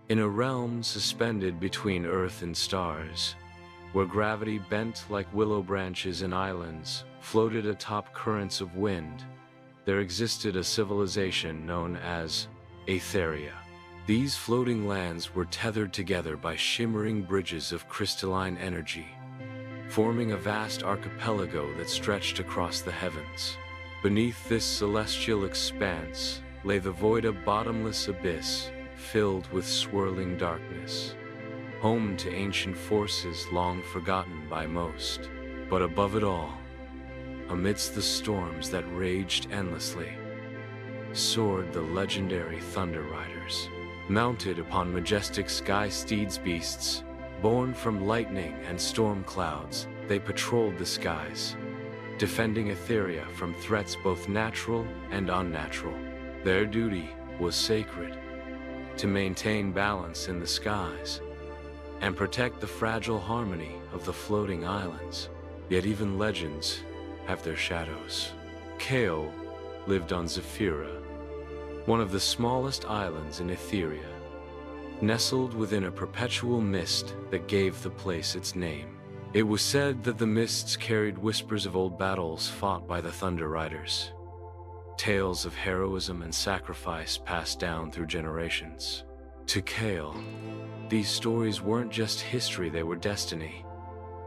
In a realm suspended between earth and stars, where gravity bent like willow branches and islands floated atop currents of wind, there existed a civilization known as Aetheria. These floating lands were tethered together by shimmering bridges of crystalline energy, forming a vast archipelago that stretched across the heavens. Beneath this celestial expanse lay the void of bottomless abyss filled with swirling darkness, home to ancient forces long forgotten by most. But above it all, amidst the storms that raged endlessly, soared the legendary Thunder Riders. Mounted upon majestic Sky Steeds beasts, born from lightning and storm clouds, they patrolled the skies, defending Aetheria from threats both natural and unnatural. Their duty was sacred: to maintain balance in the skies and protect the fragile harmony of the floating islands. Yet even legends have their shadows. Kael lived on Zephyra, one of the smallest islands in Aetheria, nestled within a perpetual mist that gave the place its name. It was said that the mists carried whispers of old battles fought by the Thunder Riders, tales of heroism and sacrifice passed down through generations. To Kael, these stories weren't just history, they were destiny.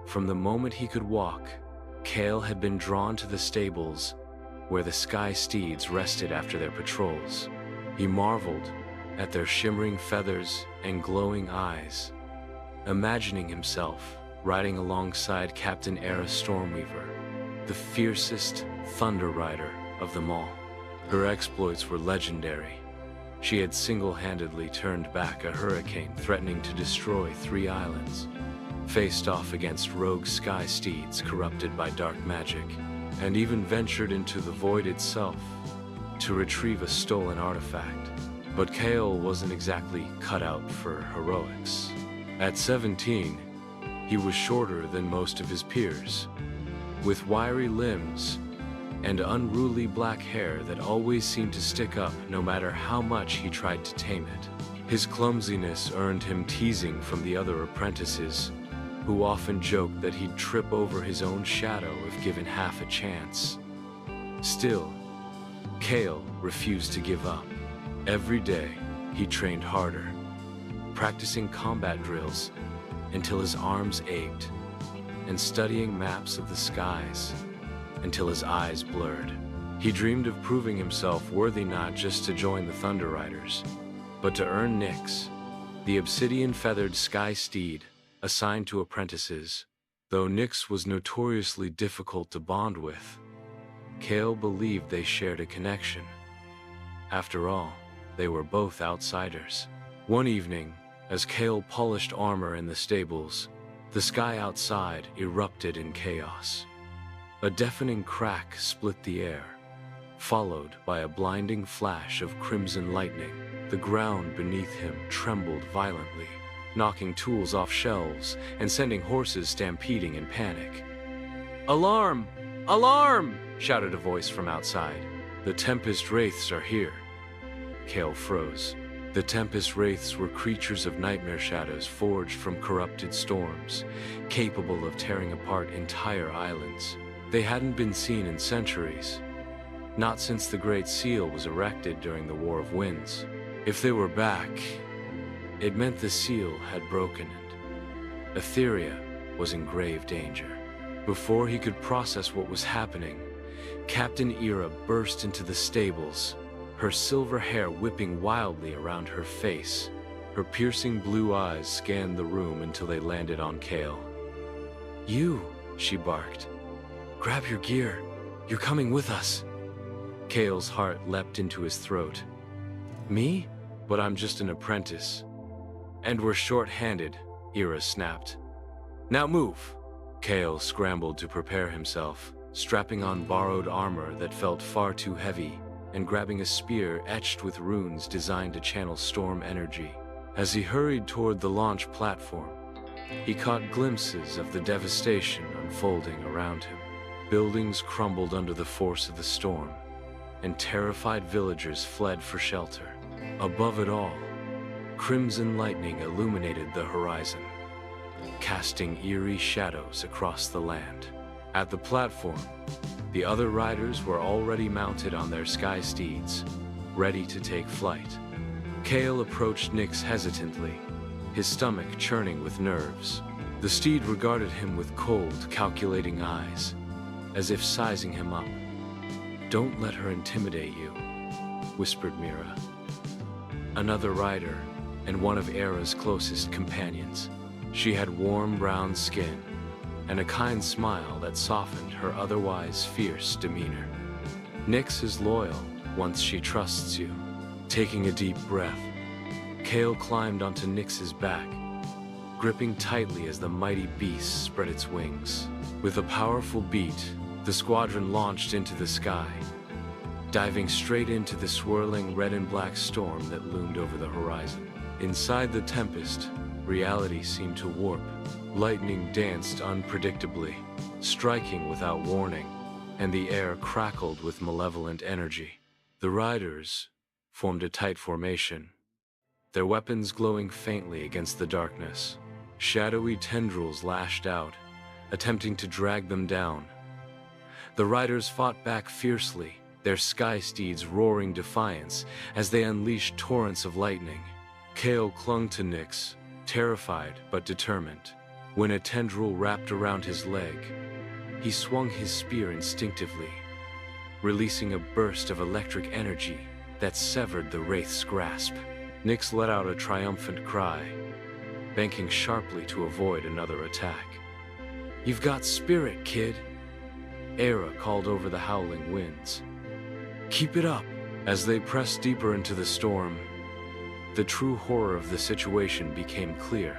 From the moment he could walk, Kael had been drawn to the stables where the Sky Steeds rested after their patrols. He marveled at their shimmering feathers and glowing eyes, imagining himself riding alongside Captain Eira Stormweaver, the fiercest Thunder Rider of them all. Her exploits were legendary. She had single-handedly turned back a hurricane threatening to destroy 3 islands, faced off against rogue Sky Steeds corrupted by dark magic, and even ventured into the void itself to retrieve a stolen artifact. But Kael wasn't exactly cut out for heroics. At 17, he was shorter than most of his peers, with wiry limbs and unruly black hair that always seemed to stick up no matter how much he tried to tame it. His clumsiness earned him teasing from the other apprentices, who often joked that he'd trip over his own shadow if given half a chance. Still, Kael refused to give up. Every day, he trained harder, practicing combat drills until his arms ached, and studying maps of the skies until his eyes blurred. He dreamed of proving himself worthy not just to join the Thunder Riders, but to earn Nyx, the obsidian-feathered Sky Steed assigned to apprentices. Though Nyx was notoriously difficult to bond with, Kael believed they shared a connection. After all, they were both outsiders. One evening, as Kael polished armor in the stables, the sky outside erupted in chaos. A deafening crack split the air, followed by a blinding flash of crimson lightning. The ground beneath him trembled violently, knocking tools off shelves and sending horses stampeding in panic. "Alarm! Alarm!" shouted a voice from outside. "The Tempest Wraiths are here." Kael froze. The Tempest Wraiths were creatures of nightmare shadows forged from corrupted storms, capable of tearing apart entire islands. They hadn't been seen in centuries, not since the Great Seal was erected during the War of Winds. If they were back, it meant the seal had broken and Aetheria was in grave danger. Before he could process what was happening, Captain Eira burst into the stables, her silver hair whipping wildly around her face. Her piercing blue eyes scanned the room until they landed on Kael. "You," she barked. "Grab your gear. You're coming with us." Kael's heart leapt into his throat. "Me? But I'm just an apprentice. And we're short-handed," Eira snapped. "Now move!" Kael scrambled to prepare himself, strapping on borrowed armor that felt far too heavy, and grabbing a spear etched with runes designed to channel storm energy. As he hurried toward the launch platform, he caught glimpses of the devastation unfolding around him. Buildings crumbled under the force of the storm, and terrified villagers fled for shelter. Above it all, crimson lightning illuminated the horizon, casting eerie shadows across the land. At the platform, the other riders were already mounted on their Sky Steeds, ready to take flight. Kael approached Nyx hesitantly, his stomach churning with nerves. The steed regarded him with cold, calculating eyes, as if sizing him up. "Don't let her intimidate you," whispered Mira, another rider and one of Eira's closest companions. She had warm brown skin and a kind smile that softened her otherwise fierce demeanor. "Nyx is loyal once she trusts you." Taking a deep breath, Kael climbed onto Nyx's back, gripping tightly as the mighty beast spread its wings. With a powerful beat, the squadron launched into the sky, diving straight into the swirling red and black storm that loomed over the horizon. Inside the Tempest, reality seemed to warp. Lightning danced unpredictably, striking without warning, and the air crackled with malevolent energy. The riders formed a tight formation, their weapons glowing faintly against the darkness. Shadowy tendrils lashed out, attempting to drag them down. The riders fought back fiercely, their Sky Steeds roaring defiance as they unleashed torrents of lightning. Kael clung to Nyx, terrified but determined. When a tendril wrapped around his leg, he swung his spear instinctively, releasing a burst of electric energy that severed the Wraith's grasp. Nyx let out a triumphant cry, banking sharply to avoid another attack. "You've got spirit, kid," Eira called over the howling winds. "Keep it up." As they pressed deeper into the storm, the true horror of the situation became clear.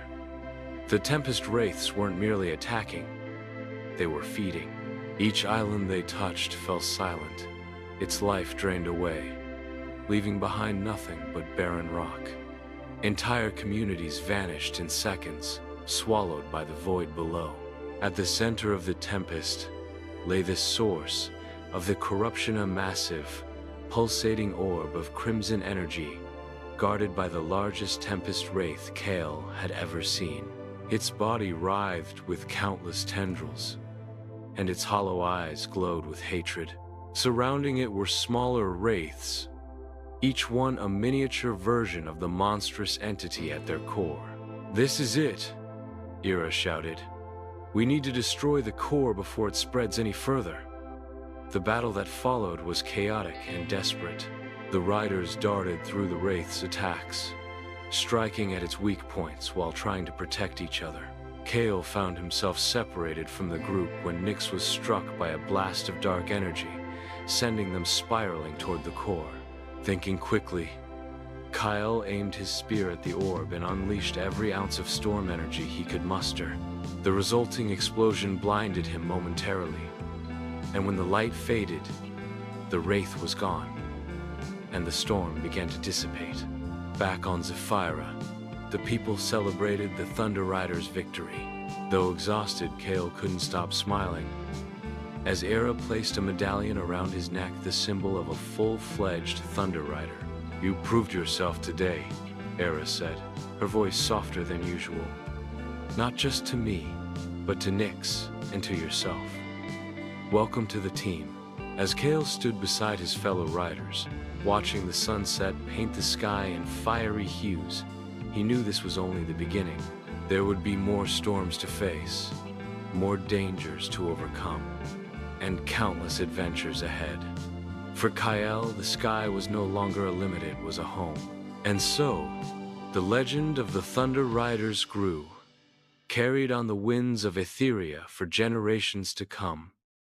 The Tempest Wraiths weren't merely attacking, they were feeding. Each island they touched fell silent, its life drained away, leaving behind nothing but barren rock. Entire communities vanished in seconds, swallowed by the void below. At the center of the Tempest lay the source of the corruption, a massive, pulsating orb of crimson energy, guarded by the largest Tempest Wraith Kael had ever seen. Its body writhed with countless tendrils, and its hollow eyes glowed with hatred. Surrounding it were smaller wraiths, each one a miniature version of the monstrous entity at their core. "This is it," Eira shouted. "We need to destroy the core before it spreads any further." The battle that followed was chaotic and desperate. The riders darted through the Wraith's attacks, striking at its weak points while trying to protect each other. Kael found himself separated from the group when Nyx was struck by a blast of dark energy, sending them spiraling toward the core. Thinking quickly, Kael aimed his spear at the orb and unleashed every ounce of storm energy he could muster. The resulting explosion blinded him momentarily, and when the light faded, the Wraith was gone, and the storm began to dissipate. Back on Zephyra, the people celebrated the Thunder Rider's victory. Though exhausted, Kael couldn't stop smiling. As Eira placed a medallion around his neck, the symbol of a full-fledged Thunder Rider. "You proved yourself today," Eira said, her voice softer than usual. "Not just to me, but to Nyx and to yourself. Welcome to the team." As Kael stood beside his fellow riders, watching the sunset paint the sky in fiery hues, he knew this was only the beginning. There would be more storms to face, more dangers to overcome, and countless adventures ahead. For Kael, the sky was no longer a limit, it was a home. And so, the legend of the Thunder Riders grew, carried on the winds of Aetheria for generations to come.